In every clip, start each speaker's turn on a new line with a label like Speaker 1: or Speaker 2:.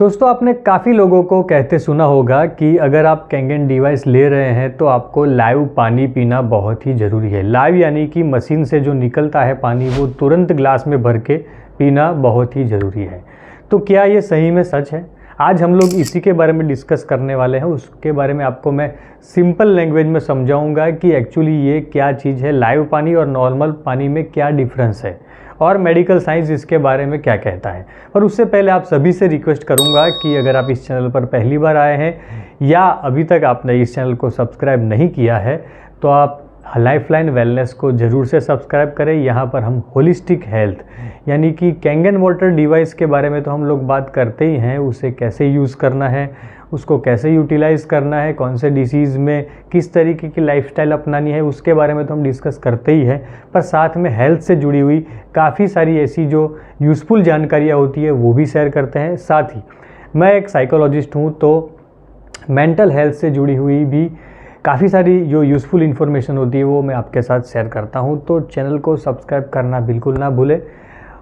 Speaker 1: दोस्तों, आपने काफ़ी लोगों को कहते सुना होगा कि अगर आप कैंगन डिवाइस ले रहे हैं तो आपको लाइव पानी पीना बहुत ही ज़रूरी है। लाइव यानी कि मशीन से जो निकलता है पानी वो तुरंत ग्लास में भर के पीना बहुत ही ज़रूरी है। तो क्या ये सही में सच है? आज हम लोग इसी के बारे में डिस्कस करने वाले हैं। उसके बारे में आपको मैं सिंपल लैंग्वेज में समझाऊंगा कि एक्चुअली ये क्या चीज़ है, लाइव पानी और नॉर्मल पानी में क्या डिफरेंस है और मेडिकल साइंस इसके बारे में क्या कहता है। पर उससे पहले आप सभी से रिक्वेस्ट करूंगा कि अगर आप इस चैनल पर पहली बार आए हैं या अभी तक आपने इस चैनल को सब्सक्राइब नहीं किया है तो आप लाइफलाइन वेलनेस को ज़रूर से सब्सक्राइब करें। यहाँ पर हम होलिस्टिक हेल्थ यानी कि कैंगन वाटर डिवाइस के बारे में तो हम लोग बात करते ही हैं, उसे कैसे यूज़ करना है, उसको कैसे यूटिलाइज़ करना है, कौन से डिसीज़ में किस तरीके की लाइफस्टाइल अपनानी है, उसके बारे में तो हम डिस्कस करते ही हैं। पर साथ में हेल्थ से जुड़ी हुई काफ़ी सारी ऐसी जो यूज़फुल जानकारियाँ होती है वो भी शेयर करते हैं। साथ ही मैं एक साइकोलॉजिस्ट हूँ तो मेंटल हेल्थ से जुड़ी हुई भी काफ़ी सारी जो यूज़फुल इन्फॉर्मेशन होती है वो मैं आपके साथ शेयर करता हूँ। तो चैनल को सब्सक्राइब करना बिल्कुल ना भूलें।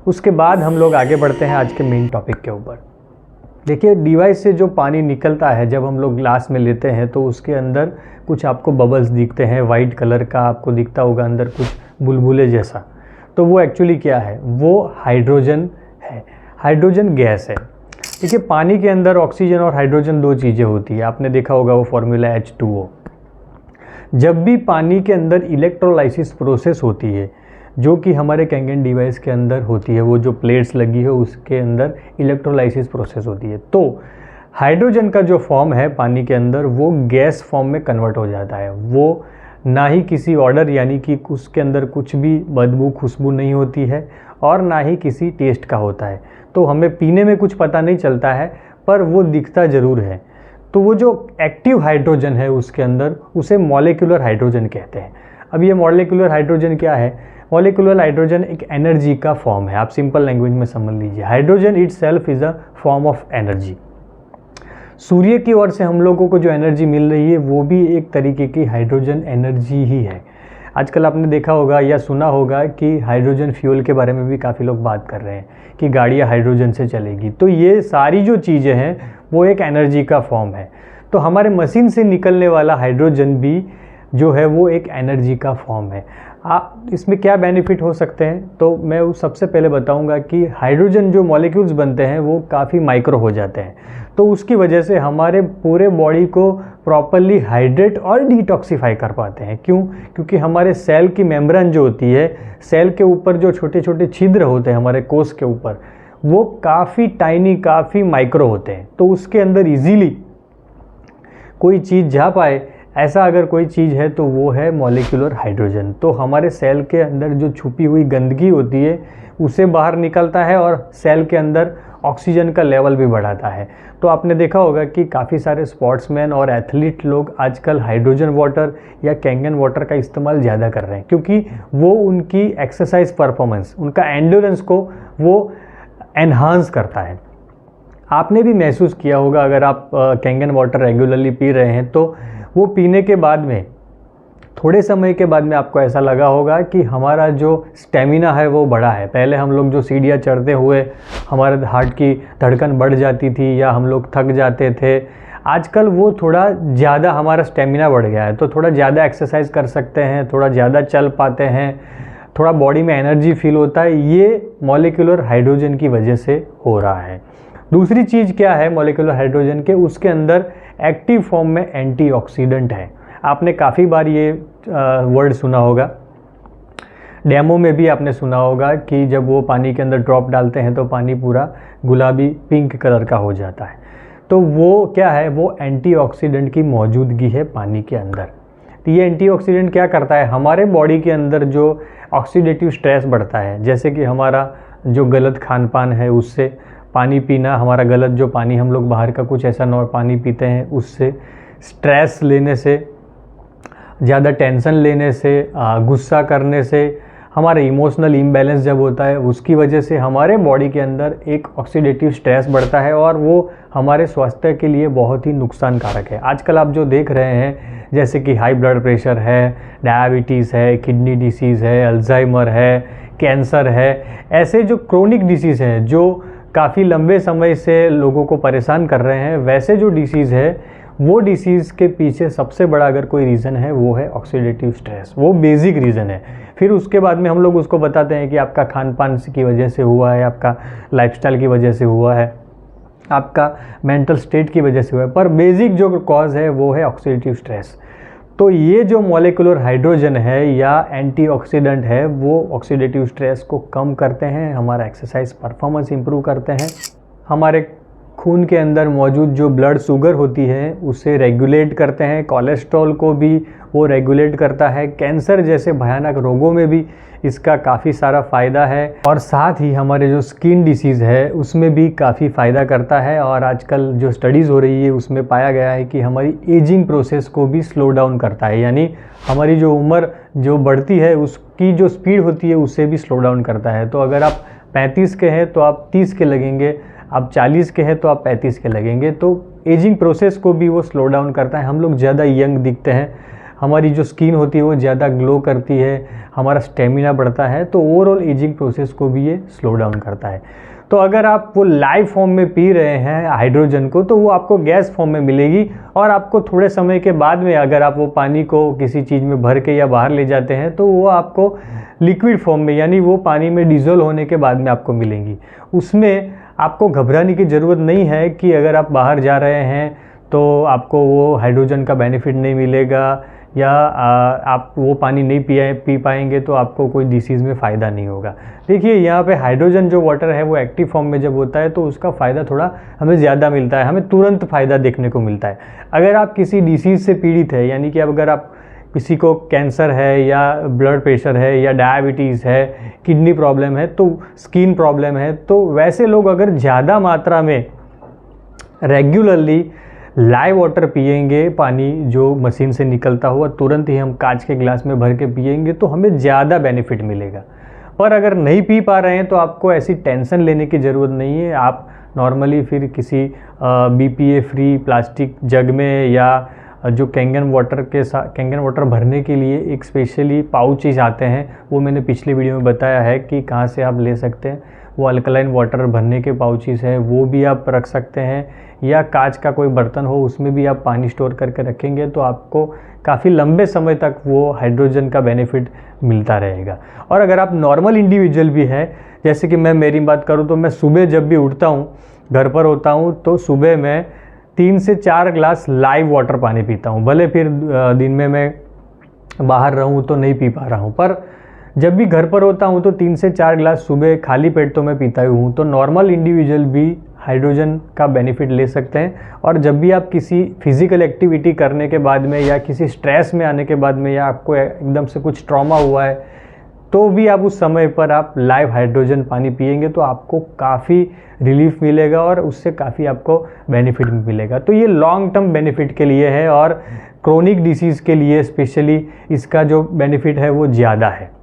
Speaker 1: उसके बाद हम लोग आगे बढ़ते हैं आज के मेन टॉपिक के ऊपर। देखिए, डिवाइस से जो पानी निकलता है जब हम लोग ग्लास में लेते हैं तो उसके अंदर कुछ आपको बबल्स दिखते हैं, वाइट कलर का आपको दिखता होगा अंदर कुछ बुलबुले जैसा। तो वो एक्चुअली क्या है? वो हाइड्रोजन है, हाइड्रोजन गैस है। देखिए, पानी के अंदर ऑक्सीजन और हाइड्रोजन दो चीज़ें होती है, आपने देखा होगा वो फॉर्मूला H2O। जब भी पानी के अंदर इलेक्ट्रोलाइसिस प्रोसेस होती है जो कि हमारे कैंगन डिवाइस के अंदर होती है, वो जो प्लेट्स लगी है उसके अंदर इलेक्ट्रोलाइसिस प्रोसेस होती है, तो हाइड्रोजन का जो फॉर्म है पानी के अंदर वो गैस फॉर्म में कन्वर्ट हो जाता है। वो ना ही किसी ऑर्डर यानी कि उसके अंदर कुछ भी बदबू खुशबू नहीं होती है और ना ही किसी टेस्ट का होता है। तो हमें पीने में कुछ पता नहीं चलता है पर वो दिखता ज़रूर है। तो वो जो एक्टिव हाइड्रोजन है उसके अंदर उसे मॉलिक्यूलर हाइड्रोजन कहते हैं। अब ये मॉलिक्यूलर हाइड्रोजन क्या है? मॉलिक्यूलर हाइड्रोजन एक एनर्जी का फॉर्म है। आप सिंपल लैंग्वेज में समझ लीजिए, hydrogen itself is a form of energy. सूर्य की ओर से हम लोगों को जो एनर्जी मिल रही है वो भी एक तरीके की हाइड्रोजन एनर्जी ही है। आजकल आपने देखा होगा या सुना होगा कि हाइड्रोजन फ्यूल के बारे में भी काफ़ी लोग बात कर रहे हैं कि गाड़ियाँ हाइड्रोजन से चलेगी। तो ये सारी जो चीज़ें हैं वो एक एनर्जी का फॉर्म है। तो हमारे मशीन से निकलने वाला हाइड्रोजन भी जो है वो एक एनर्जी का फॉर्म है। इसमें क्या बेनिफिट हो सकते हैं तो मैं उस सबसे पहले बताऊंगा कि हाइड्रोजन जो मॉलिक्यूल्स बनते हैं वो काफ़ी माइक्रो हो जाते हैं, तो उसकी वजह से हमारे पूरे बॉडी को प्रॉपरली हाइड्रेट और डिटॉक्सिफाई कर पाते हैं। क्यों? क्योंकि हमारे सेल की मेम्ब्रेन जो होती है, सेल के ऊपर जो छोटे छोटे छिद्र होते हैं हमारे कोश के ऊपर, वो काफ़ी टाइनी, काफ़ी माइक्रो होते हैं। तो उसके अंदर इजीली कोई चीज़ जा पाए ऐसा अगर कोई चीज़ है तो वो है मॉलिक्यूलर हाइड्रोजन। तो हमारे सेल के अंदर जो छुपी हुई गंदगी होती है उसे बाहर निकलता है और सेल के अंदर ऑक्सीजन का लेवल भी बढ़ाता है। तो आपने देखा होगा कि काफ़ी सारे स्पोर्ट्समैन और एथलीट लोग आजकल हाइड्रोजन वाटर या कैंगन वाटर का इस्तेमाल ज़्यादा कर रहे हैं क्योंकि वो उनकी एक्सरसाइज परफॉर्मेंस, उनका एंड्योरेंस को वो एनहांस करता है। आपने भी महसूस किया होगा अगर आप कैंगन वाटर रेगुलरली पी रहे हैं तो वो पीने के बाद में थोड़े समय के बाद में आपको ऐसा लगा होगा कि हमारा जो स्टेमिना है वो बढ़ा है। पहले हम लोग जो सीढ़ियाँ चढ़ते हुए हमारे हार्ट की धड़कन बढ़ जाती थी या हम लोग थक जाते थे, आजकल वो थोड़ा ज़्यादा हमारा स्टेमिना बढ़ गया है। तो थोड़ा ज़्यादा एक्सरसाइज कर सकते हैं, थोड़ा ज़्यादा चल पाते हैं, थोड़ा बॉडी में एनर्जी फील होता है। ये मॉलिक्यूलर हाइड्रोजन की वजह से हो रहा है। दूसरी चीज़ क्या है मॉलिक्यूलर हाइड्रोजन के? उसके अंदर एक्टिव फॉर्म में एंटीऑक्सीडेंट है। आपने काफ़ी बार ये वर्ड सुना होगा, डेमो में भी आपने सुना होगा कि जब वो पानी के अंदर ड्रॉप डालते हैं तो पानी पूरा गुलाबी पिंक कलर का हो जाता है। तो वो क्या है? वो एंटीऑक्सीडेंट की मौजूदगी है पानी के अंदर। तो ये एंटीऑक्सीडेंट क्या करता है? हमारे बॉडी के अंदर जो ऑक्सीडेटिव स्ट्रेस बढ़ता है, जैसे कि हमारा जो गलत खान पान है उससे, पानी पीना, हमारा गलत जो पानी हम लोग बाहर का कुछ ऐसा पानी पीते हैं उससे, स्ट्रेस लेने से, ज़्यादा टेंशन लेने से, गुस्सा करने से, हमारा इमोशनल इम्बैलेंस जब होता है उसकी वजह से हमारे बॉडी के अंदर एक ऑक्सीडेटिव स्ट्रेस बढ़ता है और वो हमारे स्वास्थ्य के लिए बहुत ही नुकसानकारक है। आजकल आप जो देख रहे हैं जैसे कि हाई ब्लड प्रेशर है, डायबिटीज़ है, किडनी डिसीज़ है, अल्जाइमर है, कैंसर है, ऐसे जो क्रोनिक डिसीज़ हैं जो काफ़ी लंबे समय से लोगों को परेशान कर रहे हैं, वैसे जो डिसीज़ है वो डिसीज़ के पीछे सबसे बड़ा अगर कोई रीज़न है वो है ऑक्सीडेटिव स्ट्रेस। वो बेसिक रीज़न है। फिर उसके बाद में हम लोग उसको बताते हैं कि आपका खान पान की वजह से हुआ है, आपका लाइफस्टाइल की वजह से हुआ है, आपका मेंटल स्टेट की वजह से हुआ है, पर बेसिक जो कॉज है वो है ऑक्सीडेटिव स्ट्रेस। तो ये जो मॉलिक्यूलर हाइड्रोजन है या एंटीऑक्सीडेंट है वो ऑक्सीडेटिव स्ट्रेस को कम करते हैं, हमारा एक्सरसाइज परफॉर्मेंस इंप्रूव करते हैं, हमारे खून के अंदर मौजूद जो ब्लड शुगर होती है उसे रेगुलेट करते हैं, कोलेस्ट्रॉल को भी वो रेगुलेट करता है, कैंसर जैसे भयानक रोगों में भी इसका काफ़ी सारा फ़ायदा है, और साथ ही हमारे जो स्किन डिसीज़ है उसमें भी काफ़ी फ़ायदा करता है। और आजकल जो स्टडीज़ हो रही है उसमें पाया गया है कि हमारी एजिंग प्रोसेस को भी स्लो डाउन करता है, यानी हमारी जो उम्र जो बढ़ती है उसकी जो स्पीड होती है उससे भी स्लो डाउन करता है। तो अगर आप 35 के हैं तो आप 30 के लगेंगे, आप 40 के हैं तो आप 35 के लगेंगे। तो एजिंग प्रोसेस को भी वो स्लो डाउन करता है, हम लोग ज़्यादा यंग दिखते हैं, हमारी जो स्किन होती है वो ज़्यादा ग्लो करती है, हमारा स्टेमिना बढ़ता है। तो ओवरऑल एजिंग प्रोसेस को भी ये स्लो डाउन करता है। तो अगर आप वो लाइव फॉर्म में पी रहे हैं हाइड्रोजन को तो वो आपको गैस फॉर्म में मिलेगी, और आपको थोड़े समय के बाद में अगर आप वो पानी को किसी चीज़ में भर के या बाहर ले जाते हैं तो वो आपको लिक्विड फॉर्म में, यानी वो पानी में डिज़ोल्व होने के बाद में आपको मिलेंगी। उसमें आपको घबराने की ज़रूरत नहीं है कि अगर आप बाहर जा रहे हैं तो आपको वो हाइड्रोजन का बेनिफिट नहीं मिलेगा, या आप वो पानी नहीं पी पाएंगे तो आपको कोई डिसीज़ में फ़ायदा नहीं होगा। देखिए यहाँ पे हाइड्रोजन जो वाटर है वो एक्टिव फॉर्म में जब होता है तो उसका फ़ायदा थोड़ा हमें ज़्यादा मिलता है, हमें तुरंत फ़ायदा देखने को मिलता है। अगर आप किसी डिसीज़ से पीड़ित है, यानी कि अगर आप किसी को कैंसर है या ब्लड प्रेशर है या डायबिटीज़ है, किडनी प्रॉब्लम है, तो स्किन प्रॉब्लम है, तो वैसे लोग अगर ज़्यादा मात्रा में रेगुलरली लाइव वाटर पिएंगे, पानी जो मशीन से निकलता हुआ तुरंत ही हम कांच के गिलास में भर के पिएंगे तो हमें ज़्यादा बेनिफिट मिलेगा। पर अगर नहीं पी पा रहे हैं तो आपको ऐसी टेंशन लेने की ज़रूरत नहीं है। आप नॉर्मली फिर किसी BPA फ्री प्लास्टिक जग में या जो कैंगन वाटर भरने के लिए एक स्पेशली पाउचेज आते हैं, वो मैंने पिछले वीडियो में बताया है कि कहाँ से आप ले सकते हैं। वो अल्कलाइन वाटर भरने के पाउचेस हैं, वो भी आप रख सकते हैं, या कांच का कोई बर्तन हो उसमें भी आप पानी स्टोर करके रखेंगे तो आपको काफ़ी लंबे समय तक वो हाइड्रोजन का बेनिफिट मिलता रहेगा। और अगर आप नॉर्मल इंडिविजुअल भी हैं, जैसे कि मैं मेरी बात करूँ तो मैं सुबह जब भी उठता हूँ, घर पर होता हूँ, तो सुबह मैं 3 से 4 ग्लास लाइव वाटर पानी पीता हूँ। भले फिर दिन में मैं बाहर रहूँ तो नहीं पी पा रहा हूँ, पर जब भी घर पर होता हूँ तो 3 से 4 ग्लास सुबह खाली पेट तो मैं पीता ही हूँ। तो नॉर्मल इंडिविजुअल भी हाइड्रोजन का बेनिफिट ले सकते हैं। और जब भी आप किसी फिज़िकल एक्टिविटी करने के बाद में या किसी स्ट्रेस में आने के बाद में, या आपको एकदम से कुछ ट्रॉमा हुआ है, तो भी आप उस समय पर आप लाइव हाइड्रोजन पानी पिएंगे तो आपको काफ़ी रिलीफ मिलेगा और उससे काफ़ी आपको बेनिफिट मिलेगा। तो ये लॉन्ग टर्म बेनिफिट के लिए है, और क्रोनिक डिसीज़ के लिए स्पेशली इसका जो बेनिफिट है वो ज़्यादा है।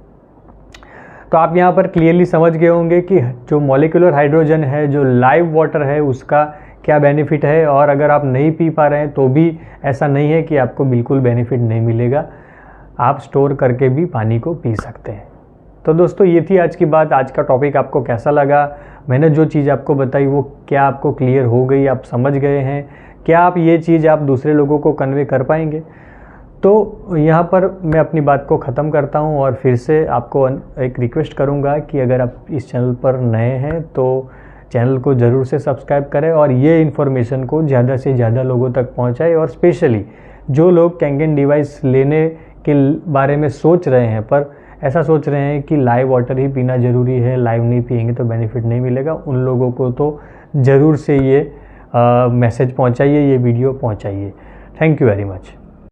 Speaker 1: तो आप यहाँ पर क्लियरली समझ गए होंगे कि जो मॉलिक्यूलर हाइड्रोजन है, जो लाइव वाटर है, उसका क्या बेनिफिट है। और अगर आप नहीं पी पा रहे हैं तो भी ऐसा नहीं है कि आपको बिल्कुल बेनिफिट नहीं मिलेगा, आप स्टोर करके भी पानी को पी सकते हैं। तो दोस्तों ये थी आज की बात। आज का टॉपिक आपको कैसा लगा? मैंने जो चीज़ आपको बताई वो क्या आपको क्लियर हो गई, आप समझ गए हैं? क्या आप ये चीज़ आप दूसरे लोगों को कन्वे कर पाएंगे? तो यहाँ पर मैं अपनी बात को ख़त्म करता हूँ और फिर से आपको एक रिक्वेस्ट करूँगा कि अगर आप इस चैनल पर नए हैं तो चैनल को ज़रूर से सब्सक्राइब करें और ये इन्फॉर्मेशन को ज़्यादा से ज़्यादा लोगों तक पहुँचाएं। और स्पेशली जो लोग कैंगन डिवाइस लेने के बारे में सोच रहे हैं पर ऐसा सोच रहे हैं कि लाइव वाटर ही पीना ज़रूरी है, लाइव नहीं पिएंगे तो बेनिफिट नहीं मिलेगा, उन लोगों को तो ज़रूर से ये मैसेज पहुँचाइए, ये वीडियो पहुँचाइए। Thank you very much.